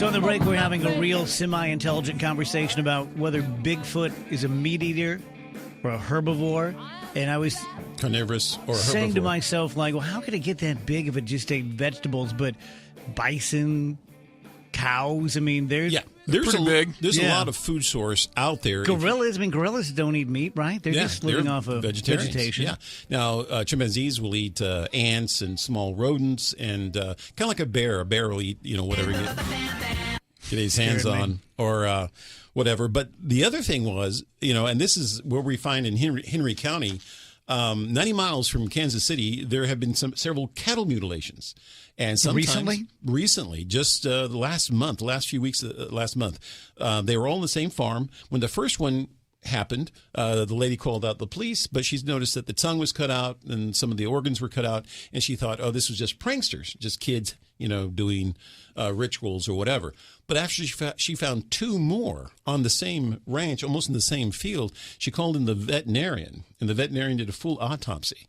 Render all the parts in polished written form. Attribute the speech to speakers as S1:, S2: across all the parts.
S1: So on the break, we're having a real semi-intelligent conversation about whether Bigfoot is a meat eater or a herbivore. And I was
S2: carnivorous or
S1: saying to
S2: herbivore.
S1: myself, like, well, how could it get that big if it just ate vegetables? But bison, cows, I mean, there's
S3: pretty big.
S2: There's a lot of food source out there.
S1: Gorillas, gorillas don't eat meat, right? They're just living off of vegetation.
S2: Yeah. Now, chimpanzees will eat ants and small rodents, and kind of like a bear. A bear will eat, whatever get his hands on, or whatever. But the other thing was, and this is where we find in Henry County, 90 miles from Kansas City, there have been several cattle mutilations. And sometimes recently, just the last few weeks, last month, they were all on the same farm. When the first one happened, the lady called out the police, but she's noticed that the tongue was cut out and some of the organs were cut out, and she thought, oh, this was just pranksters, just kids, doing rituals or whatever. But after she found two more on the same ranch, almost in the same field, she called in the veterinarian, and the veterinarian did a full autopsy.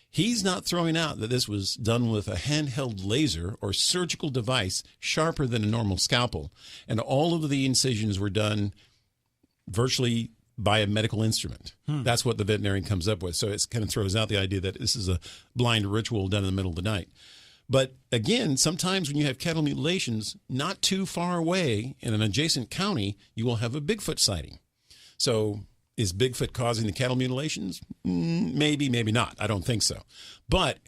S2: He's not throwing out that this was done with a handheld laser or surgical device sharper than a normal scalpel, and all of the incisions were done virtually by a medical instrument. That's what the veterinarian comes up with. So it kind of throws out the idea that this is a blind ritual done in the middle of the night. But again, sometimes when you have cattle mutilations, not too far away in an adjacent county, you will have a Bigfoot sighting. So is Bigfoot causing the cattle mutilations? Maybe, maybe not. I don't think so. But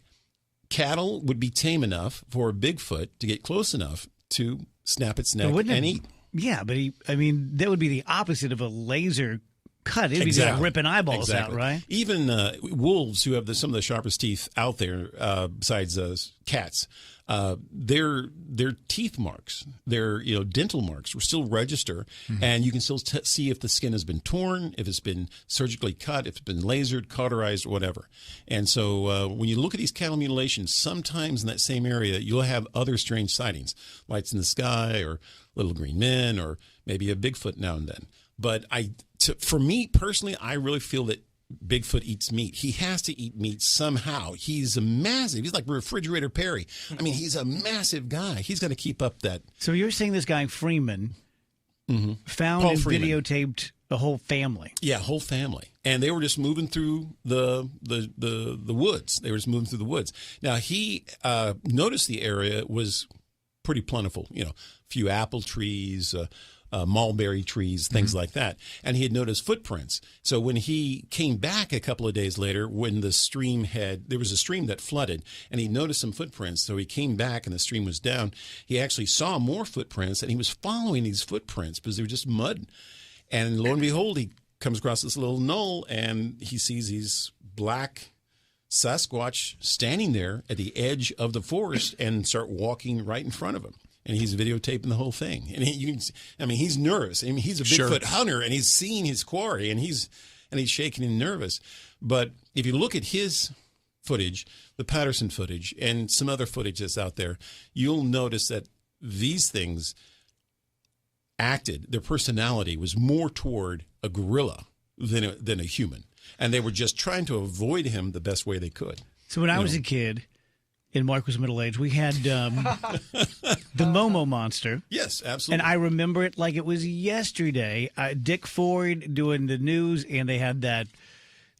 S2: cattle would be tame enough for Bigfoot to get close enough to snap its neck and eat.
S1: Yeah, but that would be the opposite of a laser cut. It'd be just ripping eyeballs out, right?
S2: Even wolves, who have some of the sharpest teeth out there, besides cats, their teeth marks, their dental marks, will still register, and you can still see if the skin has been torn, if it's been surgically cut, if it's been lasered, cauterized, or whatever. And so when you look at these cattle mutilations, sometimes in that same area you'll have other strange sightings, lights in the sky, or little green men, or maybe a Bigfoot now and then. But for me personally, I really feel that Bigfoot eats meat. He has to eat meat somehow. He's he's like Refrigerator Perry. I mean, he's a massive guy. He's got to keep up that.
S1: So you're saying this guy Freeman found
S2: Paul
S1: and
S2: Freeman
S1: videotaped the whole family?
S2: Yeah, whole family. And they were just moving through the woods. They were just moving through the woods. Now, he noticed the area was pretty plentiful. A few apple trees, mulberry trees, things like that. And he had noticed footprints. So when he came back a couple of days later, when there was a stream that flooded, and he noticed some footprints. So he came back and the stream was down. He actually saw more footprints, and he was following these footprints because they were just mud. And lo and behold, he comes across this little knoll, and he sees these black Sasquatch standing there at the edge of the forest and start walking right in front of him. And he's videotaping the whole thing. And he's nervous. I mean, he's a Bigfoot hunter, and he's seeing his quarry, and he's shaking and nervous. But if you look at his footage, the Patterson footage, and some other footage that's out there, you'll notice that these things their personality was more toward a gorilla than a human. And they were just trying to avoid him the best way they could.
S1: So when I was a kid, and Mark was middle-aged, we had the Momo Monster.
S2: Yes, absolutely.
S1: And I remember it like it was yesterday. Dick Ford doing the news, and they had that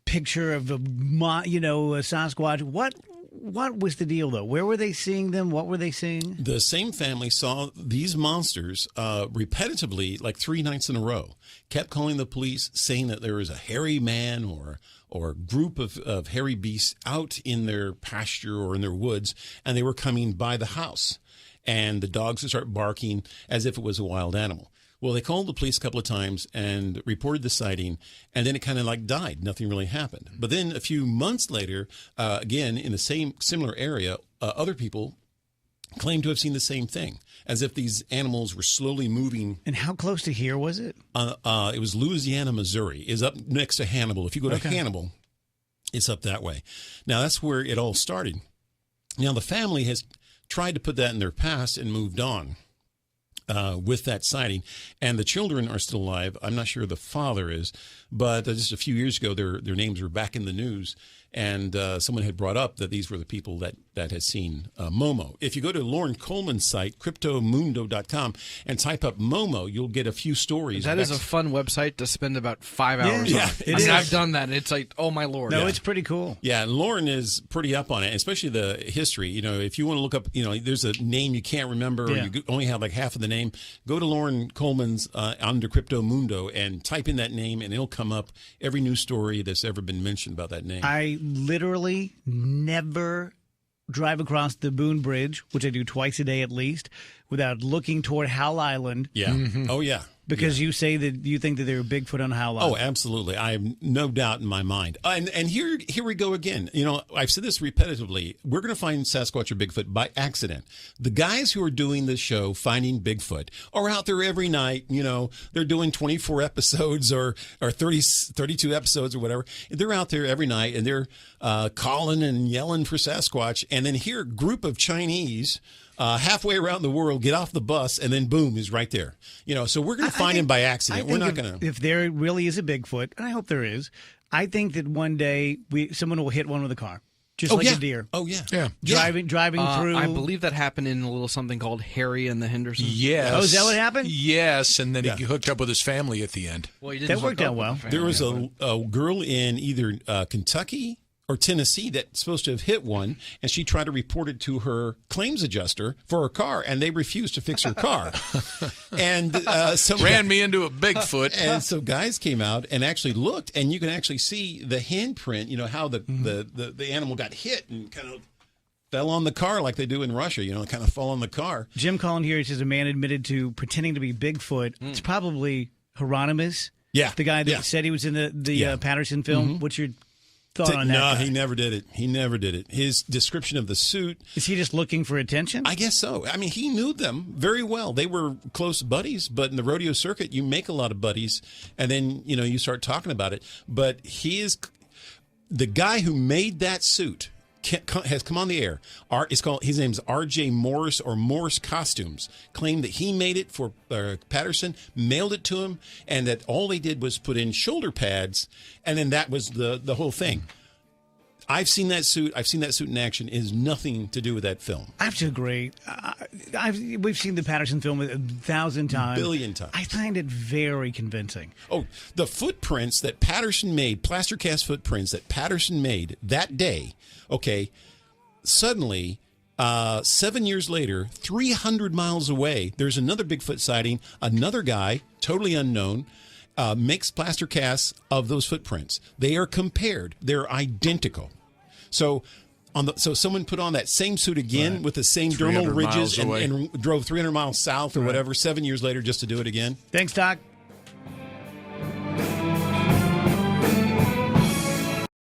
S1: picture of a Sasquatch. What was the deal, though? Where were they seeing them? What were they seeing? The
S2: same family saw these monsters repetitively, like 3 nights in a row. Kept calling the police, saying that there was a hairy man or a group of hairy beasts out in their pasture or in their woods, and they were coming by the house. And the dogs would start barking as if it was a wild animal. Well, they called the police a couple of times and reported the sighting, and then it kind of died. Nothing really happened. But then a few months later, again, in the similar area, other people claimed to have seen the same thing, as if these animals were slowly moving.
S1: And how close to here was it?
S2: It was Louisiana, Missouri. Is up next to Hannibal. If you go to Hannibal, it's up that way. Now, that's where it all started. Now, the family has tried to put that in their past and moved on with that sighting. And the children are still alive. I'm not sure the father is, but just a few years ago, their names were back in the news. And someone had brought up that these were the people that that has seen Momo. If you go to Lauren Coleman's site, cryptomundo.com, and type up Momo, you'll get a few stories.
S3: That is a fun website to spend about 5 hours
S2: Yeah,
S3: on.
S2: it is.
S3: I've done that, and it's like, oh, my Lord.
S1: No,
S2: Yeah.
S1: it's pretty cool.
S2: Yeah, and Lauren is pretty up on it, especially the history. You know, if you want to look up, there's a name you can't remember, or you only have like half of the name, go to Lauren Coleman's under Crypto Mundo and type in that name, and it'll come up every news story that's ever been mentioned about that name.
S1: I literally never drive across the Boone Bridge, which I do twice a day at least, without looking toward Howell Island.
S2: Yeah. Mm-hmm. Oh, yeah.
S1: Because you say that you think that there are Bigfoot on Howell Island.
S2: Oh, absolutely. I have no doubt in my mind. And here we go again. I've said this repetitively. We're going to find Sasquatch or Bigfoot by accident. The guys who are doing this show, Finding Bigfoot, are out there every night. They're doing 24 episodes or 32 episodes or whatever. They're out there every night, and they're calling and yelling for Sasquatch. And then here, a group of Chinese halfway around the world get off the bus, and then boom, is right there. So we're going to find him by accident. We're not going to.
S1: If there really is a Bigfoot, and I hope there is, I think that one day someone will hit one with a car, just like a deer.
S2: Oh yeah,
S1: driving through.
S3: I believe that happened in a little something called Harry and the Hendersons.
S4: Yes.
S1: Oh, is that what happened?
S4: Yes, and then he hooked up with his family at the end.
S3: Well, he didn't
S1: that worked
S3: hook
S1: out
S3: up
S1: well.
S3: with the family,
S2: There was a girl in either Kentucky or Tennessee that's supposed to have hit one, and she tried to report it to her claims adjuster for her car, and they refused to fix her car. And
S4: ran me into a Bigfoot.
S2: And so guys came out and actually looked, and you can actually see the handprint, how the animal got hit and kind of fell on the car like they do in Russia, kind of fall on the car.
S1: Jim calling here, he says a man admitted to pretending to be Bigfoot. It's probably Hieronymus.
S2: Yeah.
S1: The guy that said he was in the Patterson film. What's your thought on that?
S2: No,
S1: guy?
S2: he never did it. He never did it. His description of the suit.
S1: Is he just looking for attention?
S2: I guess so. I mean, he knew them very well. They were close buddies, but in the rodeo circuit, you make a lot of buddies, and then, you start talking about it. But he is the guy who made that suit. Has come on the air. His name's R.J. Morris or Morris Costumes. Claimed that he made it for Patterson, mailed it to him, and that all they did was put in shoulder pads, and then that was the whole thing. I've seen that suit. I've seen that suit in action. It has nothing to do with that film.
S1: I have to agree. We've seen the Patterson film 1,000 times.
S2: Billion times.
S1: I find it very convincing.
S2: Oh, the footprints that Patterson made, plaster cast footprints that Patterson made that day, okay, suddenly, 7 years later, 300 miles away, there's another Bigfoot sighting, another guy, totally unknown, makes plaster casts of those footprints. They are compared. They're identical. So someone put on that same suit again with the same dermal ridges and drove 300 miles south or whatever 7 years later just to do it again.
S1: Thanks, Doc.